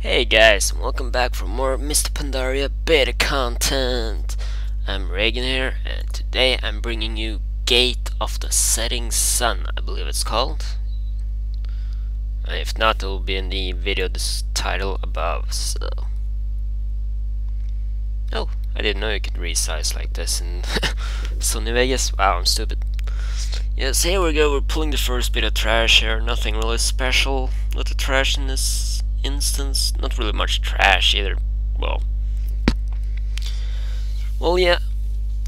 Hey guys, welcome back for more Mr. Pandaria beta content. I'm Reagan here, and today I'm bringing you Gate of the Setting Sun, I believe it's called. If not, it will be in the video this title above, so... Oh, I didn't know you could resize like this in Sony Vegas. Wow, I'm stupid. Yes, here we go, we're pulling the first bit of trash here. Nothing really special with the trash in this instance. Not really much trash either. Well, yeah.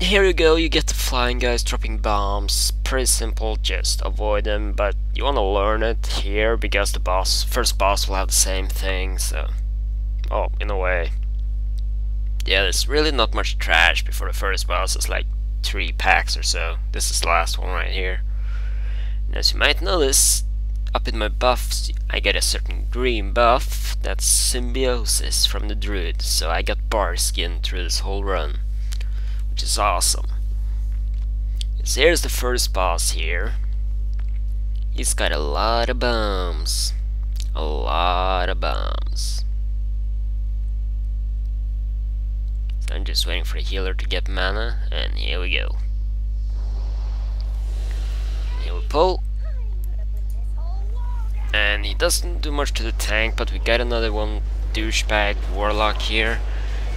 Here you go, you get the flying guys dropping bombs. Pretty simple, just avoid them. But you want to learn it here because the first boss will have the same thing, so... Oh, in a way. Yeah, there's really not much trash before the first boss. It's like 3 packs or so. This is the last one right here. And as you might notice, up in my buffs I get a certain green buff. That's Symbiosis from the Druid. So I got bar skin through this whole run, which is awesome. So here's the first boss here. He's got a lot of bombs. A lot of bombs. So I'm just waiting for the healer to get mana, and here we go. Here we pull. And he doesn't do much to the tank, but we got another one douchebag warlock here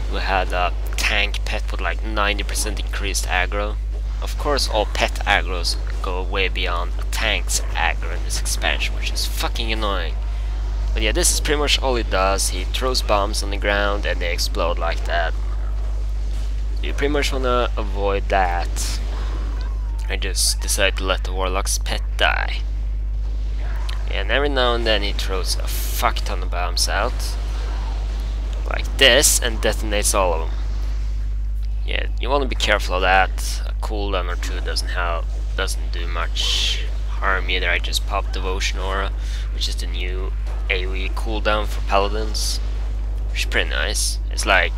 who had a tank pet with like 90% increased aggro. Of course, all pet aggros go way beyond a tank's aggro in this expansion, which is fucking annoying. But yeah, this is pretty much all he does. He throws bombs on the ground and they explode like that. You pretty much wanna avoid that. I just decided to let the warlock's pet die. And every now and then he throws a fuck ton of bombs out, like this, and detonates all of them. Yeah, you want to be careful of that. A cooldown or two doesn't do much harm either. I just popped Devotion Aura, which is the new AoE cooldown for Paladins, which is pretty nice. It's like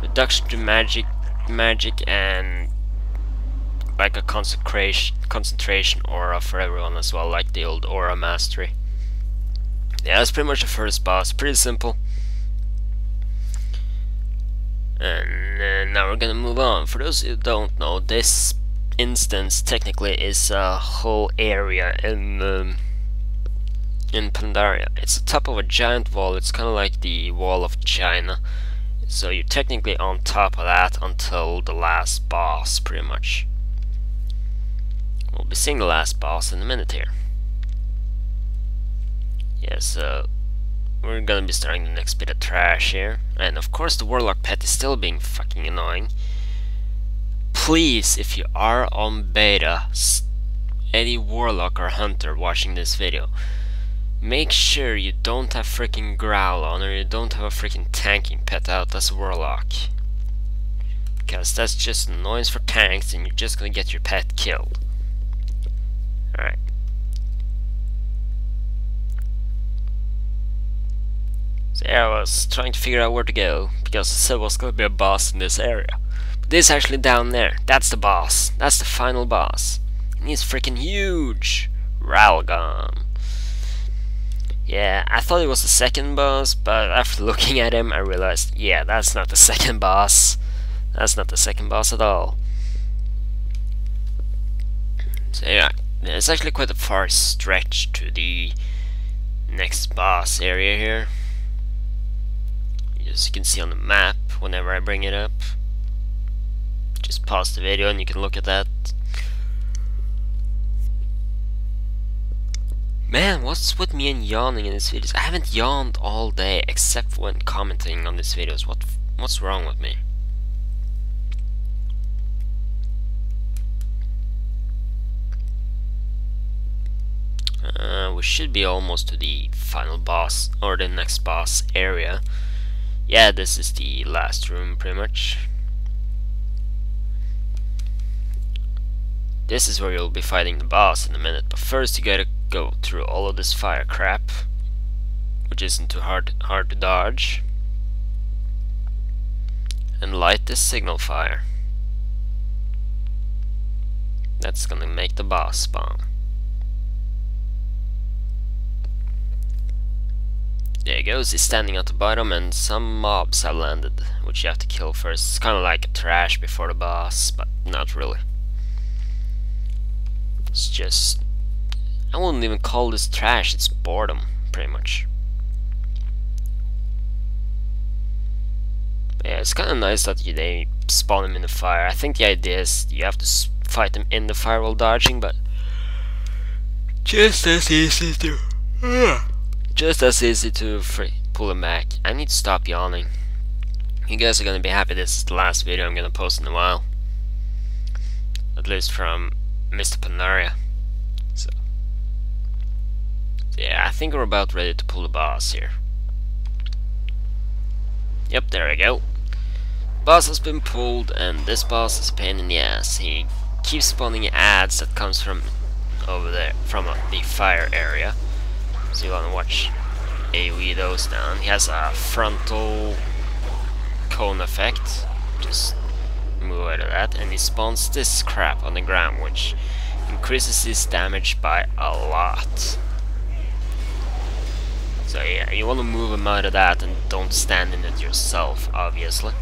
reduction to magic and like a concentration aura for everyone as well, like the old aura mastery. Yeah, that's pretty much the first boss. Pretty simple. And now we're gonna move on. For those who don't know, this instance technically is a whole area in Pandaria. It's the top of a giant wall. It's kind of like the Wall of China. So you're technically on top of that until the last boss, pretty much. We'll be seeing the last boss in a minute here. Yeah, so we're gonna be starting the next bit of trash here. And of course the warlock pet is still being fucking annoying. Please, if you are on beta, any warlock or hunter watching this video, make sure you don't have freaking growl on, or you don't have a freaking tanking pet out as a warlock. Because that's just annoyance for tanks and you're just gonna get your pet killed. Alright. So yeah, I was trying to figure out where to go, because I said there was going to be a boss in this area. But this is actually down there. That's the boss. That's the final boss. And he's freaking huge. Ralgon. Yeah, I thought it was the second boss, but after looking at him I realized, yeah, that's not the second boss. That's not the second boss at all. So yeah. It's actually quite a far stretch to the next boss area here. As you can see on the map whenever I bring it up. Just pause the video and you can look at that. Man, what's with me and yawning in these videos? I haven't yawned all day except when commenting on these videos. What's wrong with me? We should be almost to the final boss, or the next boss area. Yeah, this is the last room, pretty much. This is where you'll be fighting the boss in a minute, but first you gotta go through all of this fire crap, which isn't too hard to dodge, and light this signal fire. That's gonna make the boss spawn. There he goes, he's standing at the bottom and some mobs have landed, which you have to kill first. It's kind of like a trash before the boss, but not really. It's just... I wouldn't even call this trash, it's boredom, pretty much. But yeah, it's kind of nice that they spawn him in the fire. I think the idea is you have to fight him in the fire while dodging, but... just as easy to... pull him back. I need to stop yawning. You guys are gonna be happy this is the last video I'm gonna post in a while. At least from Mr. Pandaria. So yeah, I think we're about ready to pull the boss here. Yep, there we go. Boss has been pulled, and this boss is a pain in the ass. He keeps spawning ads that comes from over there, from the fire area. So you wanna watch AoE those down. He has a frontal cone effect. Just move out of that, and he spawns this crap on the ground, which increases his damage by a lot. So yeah, you want to move him out of that and don't stand in it yourself, obviously.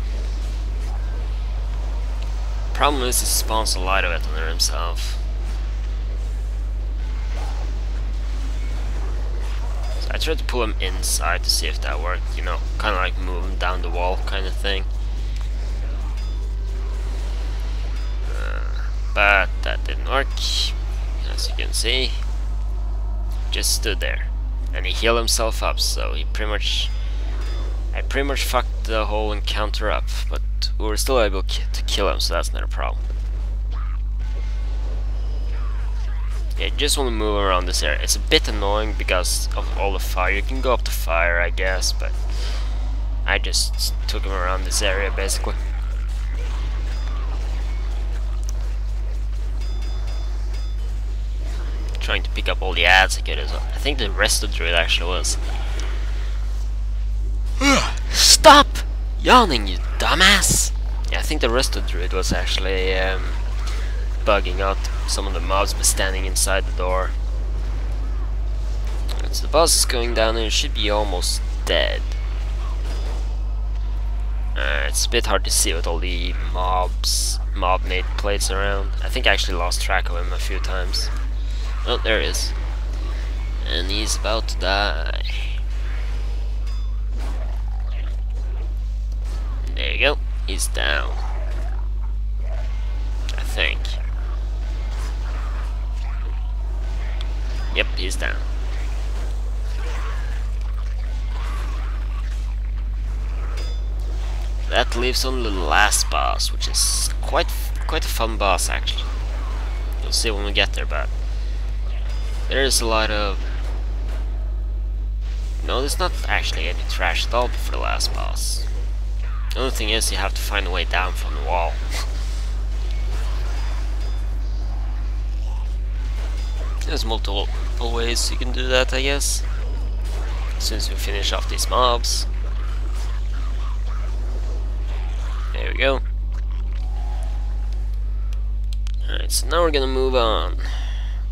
Problem is he spawns a lot of it under himself. So I tried to pull him inside to see if that worked, you know, kind of like move him down the wall kind of thing. But that didn't work, as you can see. Just stood there. And he healed himself up, so I pretty much fucked the whole encounter up, but we were still able to kill him, so that's not a problem. Yeah, you just want to move around this area. It's a bit annoying because of all the fire. You can go up to fire, I guess, but I just took him around this area, basically. Trying to pick up all the ads I could as well. I think the rest of the druid actually was. Stop yawning, you dumbass! Yeah, I think the rest of the druid was actually bugging out some of the mobs by standing inside the door. So the boss is going down and should be almost dead. It's a bit hard to see with all the mob nade plates around. I think I actually lost track of him a few times. Oh, there he is. And he's about to die. There you go. He's down. I think. Yep, he's down. That leaves only the last boss, which is quite a fun boss actually. You'll see when we get there, but there's a lot of... No, there's not actually any trash at all for the last boss. The only thing is you have to find a way down from the wall. There's multiple ways you can do that, I guess. As soon as we finish off these mobs. There we go. Alright, so now we're gonna move on.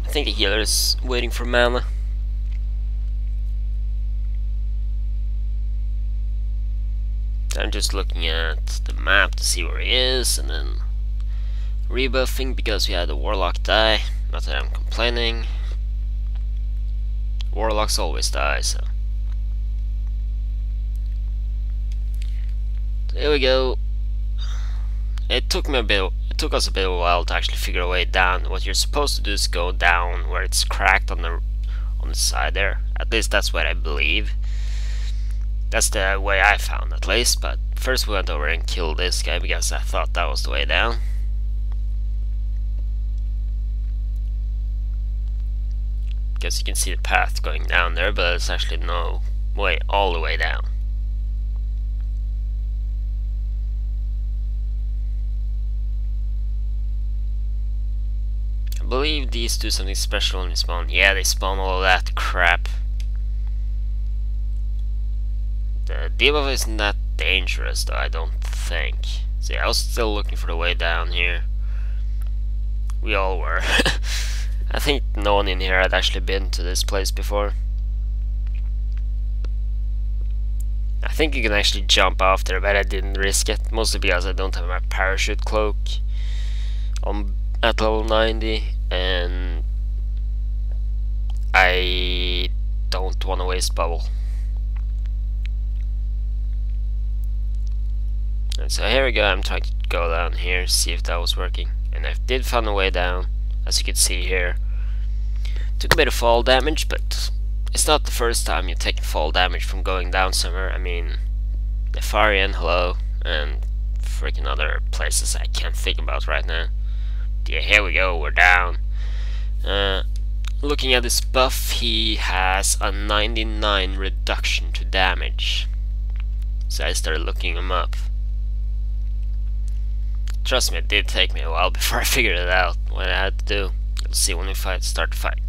I think the healer is waiting for mana. I'm just looking at the map to see where he is, and then rebuffing because we had a warlock die. Not that I'm complaining. Warlocks always die, so. There we go. It took us a bit of a while to actually figure a way down. What you're supposed to do is go down where it's cracked on the side there. At least that's what I believe. That's the way I found, at least. But first we went over and killed this guy because I thought that was the way down. Because you can see the path going down there, but it's actually no way all the way down. I believe these do something special when they spawn. Yeah, they spawn all of that crap. The debuff isn't that dangerous though, I don't think. See, I was still looking for the way down here. We all were. I think no one in here had actually been to this place before. I think you can actually jump off there, but I didn't risk it, mostly because I don't have my parachute cloak at level 90, and I don't want to waste bubble. And so here we go, I'm trying to go down here, see if that was working, and I did find a way down, as you can see here. Took a bit of fall damage, but it's not the first time you take fall damage from going down somewhere. I mean, Nefarian, hello, and freaking other places I can't think about right now. Yeah, here we go, we're down. Looking at this buff, he has a 99 reduction to damage. So I started looking him up. Trust me, it did take me a while before I figured it out, what I had to do. You'll see when we start to fight.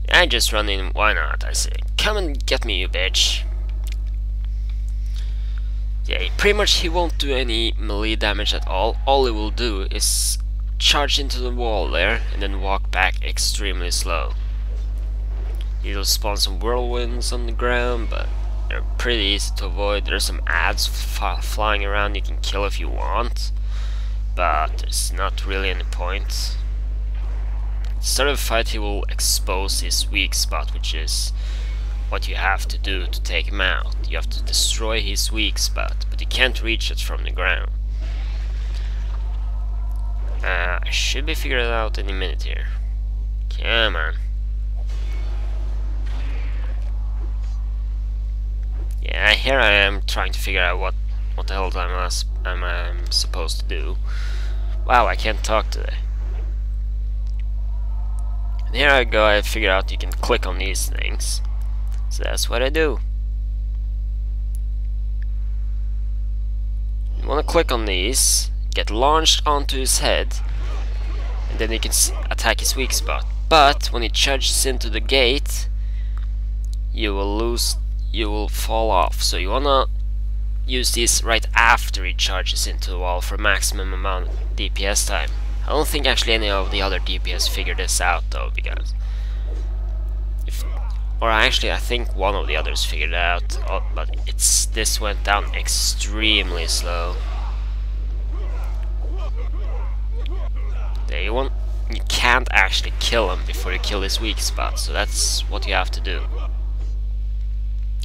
I just run in, why not, I say. Come and get me, you bitch. Yeah, pretty much he won't do any melee damage at all. All he will do is charge into the wall there and then walk back extremely slow. He'll spawn some whirlwinds on the ground, but they're pretty easy to avoid. There's some ads flying around you can kill if you want, but there's not really any point. At the start of a fight he will expose his weak spot, which is what you have to do to take him out. You have to destroy his weak spot, but you can't reach it from the ground. I should be figuring it out any minute here. Come on. Yeah, here I am trying to figure out what the hell I'm supposed to do. Wow, I can't talk today. And here I go, I figure out you can click on these things. So that's what I do. You want to click on these, get launched onto his head, and then you can attack his weak spot. But when he charges into the gate, you will fall off. So you wanna use this right after he charges into the wall for maximum amount of DPS time. I don't think actually any of the other DPS figured this out though, because I think one of the others figured it out, but this went down extremely slow. There you can't actually kill him before you kill his weak spot, so that's what you have to do.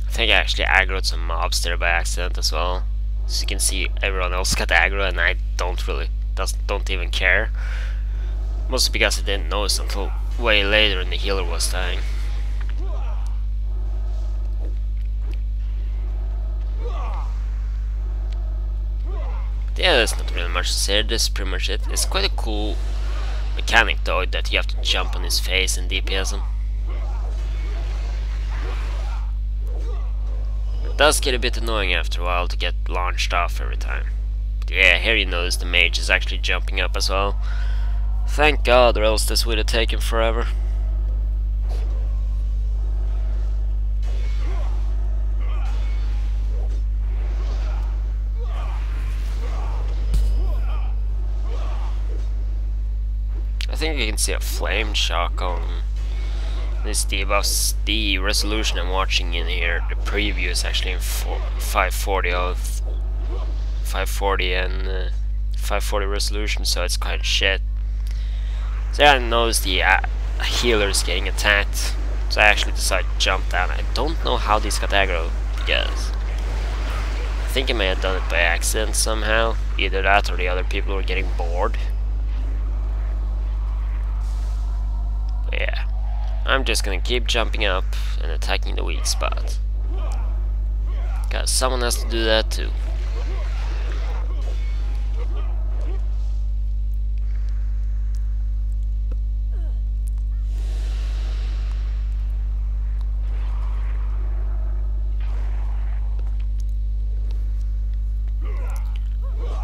I think I actually aggroed some mobs there by accident as well. As you can see, everyone else got aggro and I don't even care. Mostly because I didn't notice until way later and the healer was dying. Yeah, there's not really much to say, this is pretty much it. It's quite a cool mechanic though, that you have to jump on his face and DPS him. It does get a bit annoying after a while to get launched off every time. But yeah, here you notice the mage is actually jumping up as well. Thank God, or else this would have taken forever. I think you can see a flame shock on this debuffs. The resolution I'm watching in here, the preview is actually in 540 and 540 resolution, so it's kind of shit. So I noticed the healers getting attacked, so I actually decided to jump down. I don't know how these got aggro, because I think I may have done it by accident somehow. Either that or the other people were getting bored. But yeah, I'm just gonna keep jumping up and attacking the weak spot, because someone has to do that too.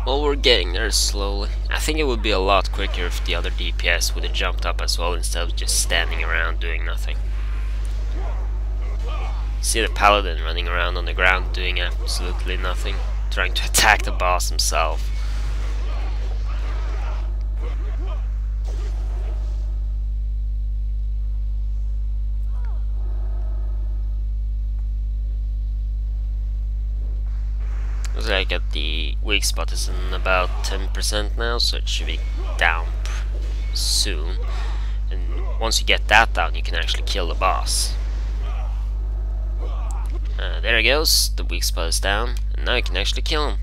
Well, we're getting there slowly. I think it would be a lot quicker if the other DPS would have jumped up as well instead of just standing around doing nothing. See the Paladin running around on the ground doing absolutely nothing, trying to attack the boss himself. Looks like that the weak spot is in about 10% now, so it should be down soon. And once you get that down, you can actually kill the boss. There it goes, the weak spot is down, and now you can actually kill him.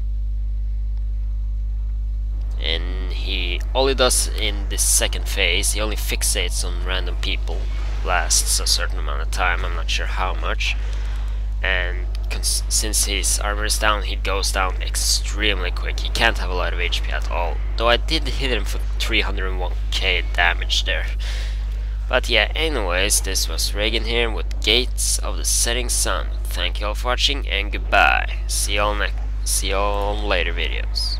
And all he does in this second phase, he only fixates on random people, lasts a certain amount of time, I'm not sure how much. And since his armor is down, he goes down extremely quick. He can't have a lot of HP at all, though I did hit him for 301k damage there. But yeah, anyways, this was Reagan here with Gates of the Setting Sun. Thank you all for watching, and goodbye. See y'all in later videos.